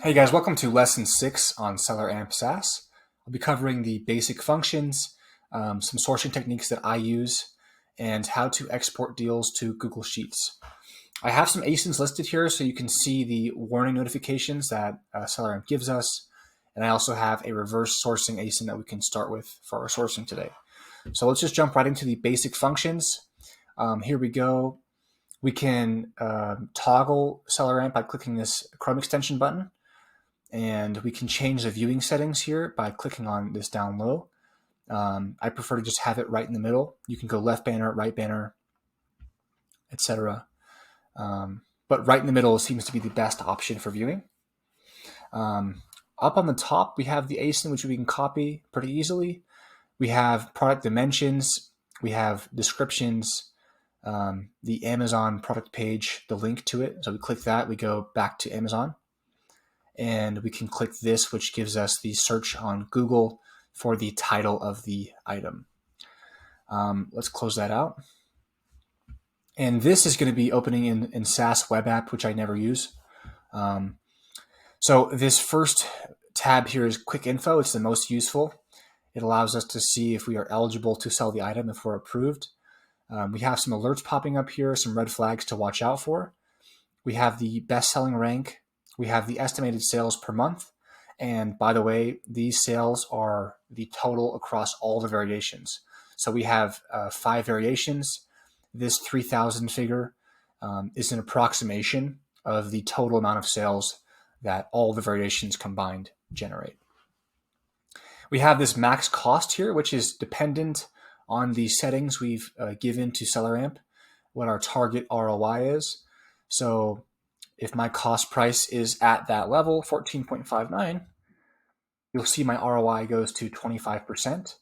Hey guys, welcome to lesson 6 on Seller Amp SAS. I'll be covering the basic functions, some sourcing techniques that I use, and how to export deals to Google Sheets. I have some ASINs listed here so you can see the warning notifications that Seller Amp gives us, and I also have a reverse sourcing ASIN that we can start with for our sourcing today. So let's just jump right into the basic functions. Here we go. We can toggle Seller Amp by clicking this Chrome extension button. And we can change the viewing settings here by clicking on this down low. I prefer to just have it right in the middle. You can go left banner, right banner, etc. But right in the middle seems to be the best option for viewing. Up on the top, we have the ASIN, which we can copy pretty easily. We have product dimensions. We have descriptions, the Amazon product page, the link to it. So we click that, we go back to Amazon. And we can click this, which gives us the search on Google for the title of the item. Let's close that out. And this is going to be opening in SAS web app, which I never use. So this first tab here is quick info. It's the most useful. It allows us to see if we are eligible to sell the item, if we're approved. We have some alerts popping up here, some red flags to watch out for. We have the best-selling rank. We have the estimated sales per month. And by the way, these sales are the total across all the variations. So we have 5 variations. This 3,000 figure is an approximation of the total amount of sales that all the variations combined generate. We have this max cost here, which is dependent on the settings we've given to Seller Amp, what our target ROI is. So if my cost price is at that level, 14.59, you'll see my ROI goes to 25%.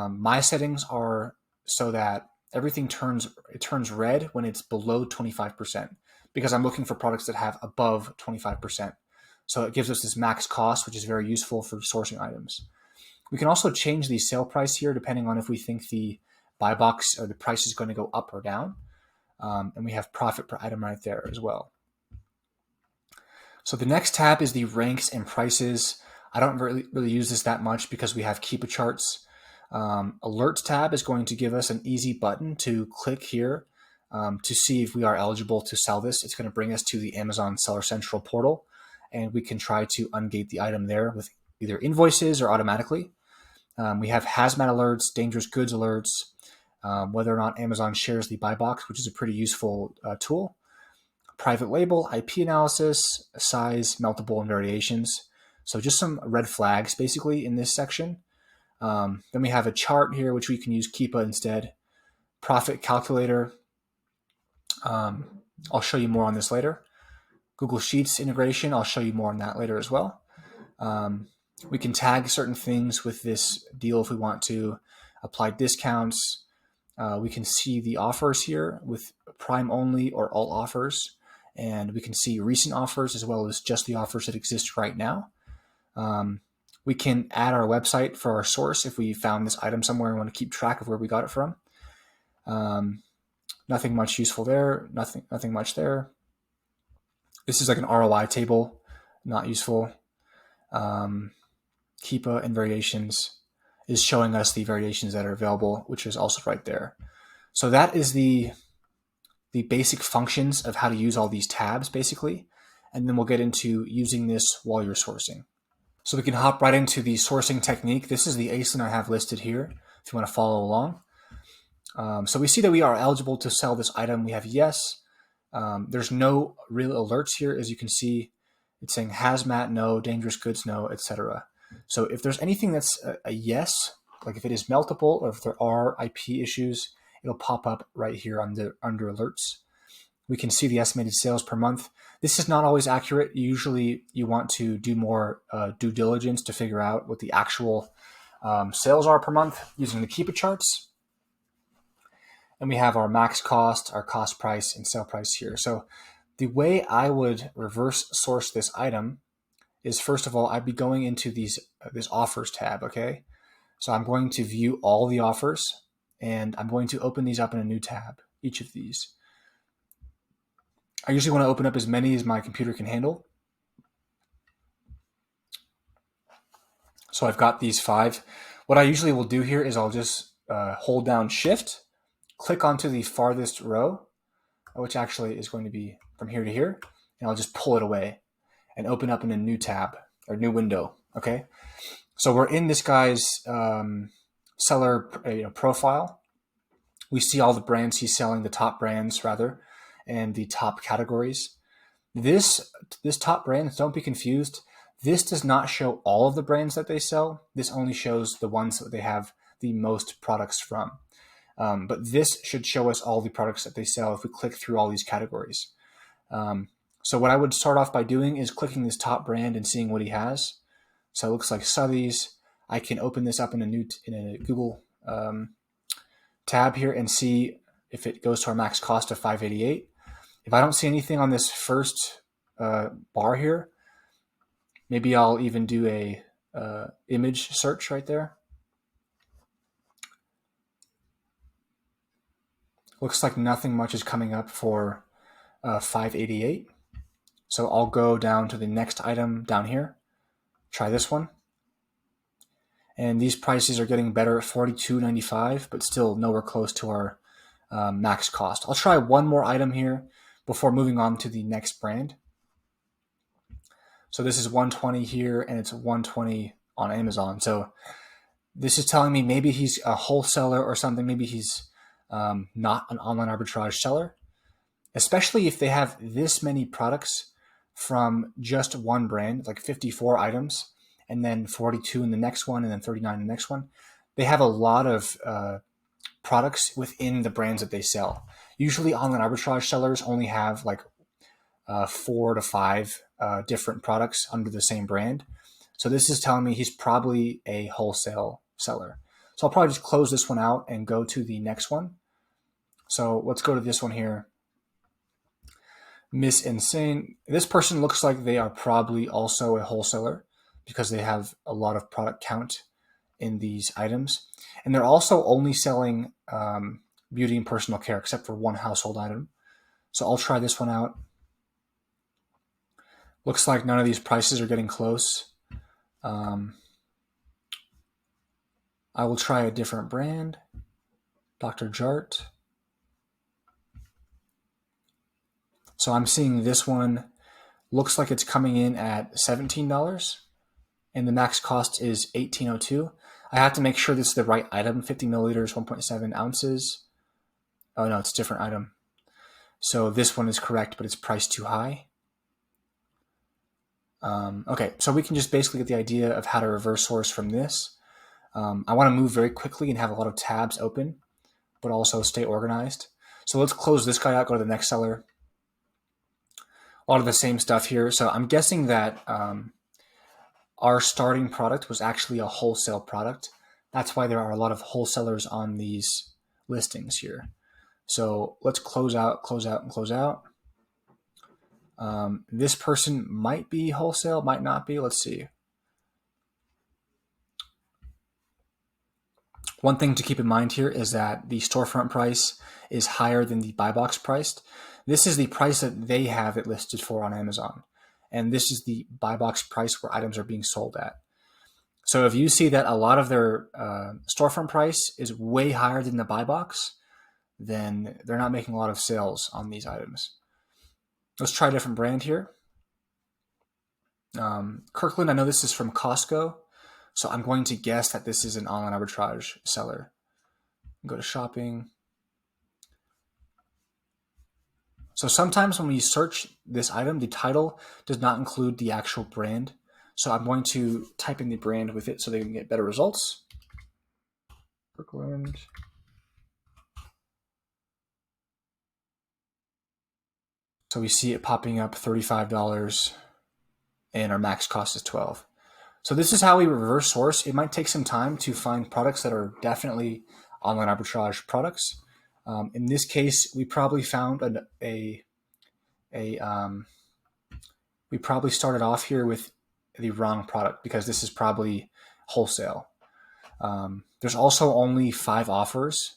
My settings are so that everything turns red when it's below 25%, because I'm looking for products that have above 25%. So it gives us this max cost, which is very useful for sourcing items. We can also change the sale price here depending on if we think the buy box or the price is going to go up or down. And we have profit per item right there as well. So the next tab is the ranks and prices. I don't really use this that much because we have Keepa charts. Alerts tab is going to give us an easy button to click here to see if we are eligible to sell this. It's going to bring us to the Amazon Seller Central portal, and we can try to ungate the item there with either invoices or automatically. We have hazmat alerts, dangerous goods alerts, whether or not Amazon shares the buy box, which is a pretty useful tool. Private label, IP analysis, size, meltable, and variations. So just some red flags basically in this section. Then we have a chart here, which we can use Keepa instead. Profit calculator. I'll show you more on this later. Google Sheets integration, I'll show you more on that later as well. We can tag certain things with this deal if we want to. Apply discounts. We can see the offers here with Prime only or all offers. And we can see recent offers as well as just the offers that exist right now. We can add our website for our source if we found this item somewhere and want to keep track of where we got it from. Nothing much useful there. Nothing much there. This is like an ROI table, not useful. Keepa and variations is showing us the variations that are available, which is also right there. So that is the basic functions of how to use all these tabs, basically. And then we'll get into using this while you're sourcing. So we can hop right into the sourcing technique. This is the ASIN I have listed here if you want to follow along. So we see that we are eligible to sell this item. We have yes. There's no real alerts here. As you can see, it's saying hazmat, no, dangerous goods, no, etc. So if there's anything that's a yes, like if it is meltable or if there are IP issues, it'll pop up right here under alerts. We can see the estimated sales per month. This is not always accurate. Usually you want to do more due diligence to figure out what the actual sales are per month using the Keepa charts. And we have our max cost, our cost price, and sale price here. So the way I would reverse source this item is, first of all, I'd be going into this offers tab, okay? So I'm going to view all the offers, and I'm going to open these up in a new tab, each of these. I usually want to open up as many as my computer can handle. So I've got these 5. What I usually will do here is I'll just hold down Shift, click onto the farthest row, which actually is going to be from here to here, and I'll just pull it away and open up in a new tab or new window. Okay, so we're in this guy's seller profile. We see all the brands he's selling, the top brands rather, and the top categories. This top brands, don't be confused. This does not show all of the brands that they sell. This only shows the ones that they have the most products from. But this should show us all the products that they sell if we click through all these categories. So what I would start off by doing is clicking this top brand and seeing what he has. So it looks like Sotheby's. I can open this up in a Google tab here and see if it goes to our max cost of $588. If I don't see anything on this first bar here, maybe I'll even do a image search right there. Looks like nothing much is coming up for $588. So I'll go down to the next item down here. Try this one. And these prices are getting better at $42.95, but still nowhere close to our max cost. I'll try one more item here before moving on to the next brand. So this is $120 here, and it's $120 on Amazon. So this is telling me maybe he's a wholesaler or something. Maybe he's not an online arbitrage seller, especially if they have this many products from just one brand, like 54 items, and then 42 in the next one, and then 39 in the next one. They have a lot of products within the brands that they sell. Usually online arbitrage sellers only have like 4 to 5 different products under the same brand. So this is telling me he's probably a wholesale seller. So I'll probably just close this one out and go to the next one. So let's go to this one here. Miss Insane. This person looks like they are probably also a wholesaler because they have a lot of product count in these items. And they're also only selling beauty and personal care except for one household item. So I'll try this one out. Looks like none of these prices are getting close. I will try a different brand, Dr. Jart. So I'm seeing this one looks like it's coming in at $17 and the max cost is $18.02. I have to make sure this is the right item, 50 milliliters, 1.7 ounces. Oh no, it's a different item. So this one is correct, but it's priced too high. Okay, so we can just basically get the idea of how to reverse source from this. I want to move very quickly and have a lot of tabs open, but also stay organized. So let's close this guy out, go to the next seller. A lot of the same stuff here. So I'm guessing that our starting product was actually a wholesale product. That's why there are a lot of wholesalers on these listings here. So let's close out, and close out. This person might be wholesale, might not be. Let's see. One thing to keep in mind here is that the storefront price is higher than the buy box price. This is the price that they have it listed for on Amazon. And this is the buy box price where items are being sold at. So if you see that a lot of their storefront price is way higher than the buy box, then they're not making a lot of sales on these items. Let's try a different brand here. Kirkland, I know this is from Costco. So I'm going to guess that this is an online arbitrage seller. Go to shopping. So sometimes when we search this item, the title does not include the actual brand. So I'm going to type in the brand with it so they can get better results. Kirkland. So we see it popping up $35 and our max cost is $12. So this is how we reverse source. It might take some time to find products that are definitely online arbitrage products. In this case, we probably found we probably started off here with the wrong product because this is probably wholesale. There's also only 5 offers,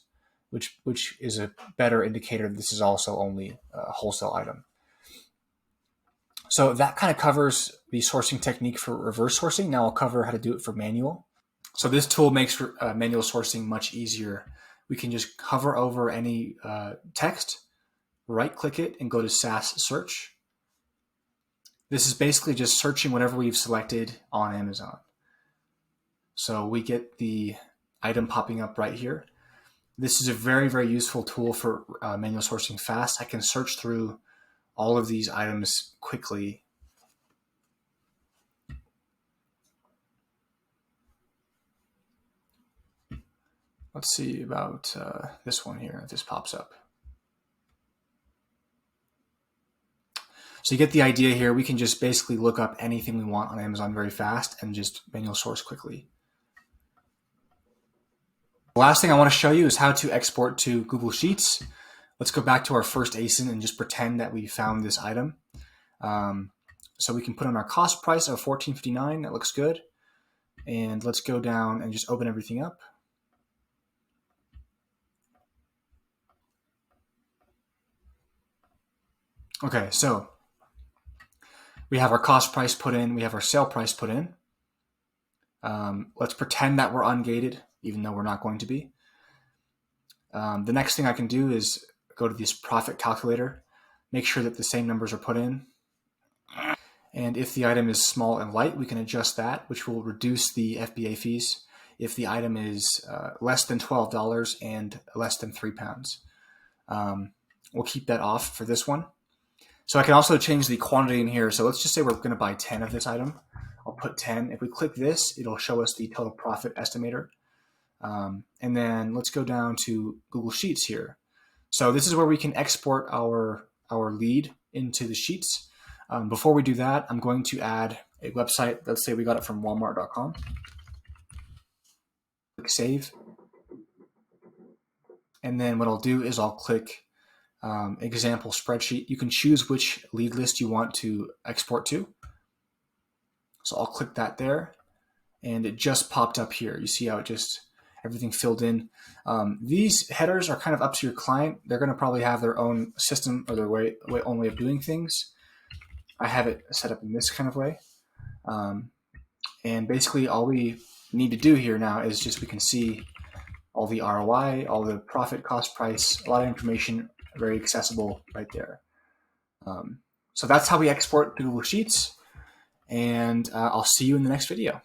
which is a better indicator that this is also only a wholesale item. So that kind of covers the sourcing technique for reverse sourcing. Now I'll cover how to do it for manual. So this tool makes manual sourcing much easier. We can just hover over any text, right-click it, and go to SAS search. This is basically just searching whatever we've selected on Amazon. So we get the item popping up right here. This is a very, very useful tool for manual sourcing fast. I can search through all of these items quickly. Let's see about this one here, if this pops up. So you get the idea here. We can just basically look up anything we want on Amazon very fast and just manual source quickly. The last thing I want to show you is how to export to Google Sheets. Let's go back to our first ASIN and just pretend that we found this item. So we can put in our cost price of $14.59. That looks good. And let's go down and just open everything up. Okay, so we have our cost price put in. We have our sale price put in. Let's pretend that we're ungated, even though we're not going to be. The next thing I can do is go to this profit calculator, make sure that the same numbers are put in. And if the item is small and light, we can adjust that, which will reduce the FBA fees if the item is less than $12 and less than 3 pounds. We'll keep that off for this one. So I can also change the quantity in here. So let's just say we're going to buy 10 of this item. I'll put 10. If we click this, it'll show us the total profit estimator. And then let's go down to Google Sheets here. So this is where we can export our lead into the Sheets. Before we do that, I'm going to add a website. Let's say we got it from walmart.com. Click Save. And then what I'll do is I'll click example spreadsheet. You can choose which lead list you want to export to. So I'll click that there. And it just popped up here. You see how it just, everything filled in. These headers are kind of up to your client. They're going to probably have their own system or their own way of doing things. I have it set up in this kind of way. And basically all we need to do here now is just, we can see all the ROI, all the profit, cost, price, a lot of information, very accessible right there. So that's how we export to Google Sheets. And I'll see you in the next video.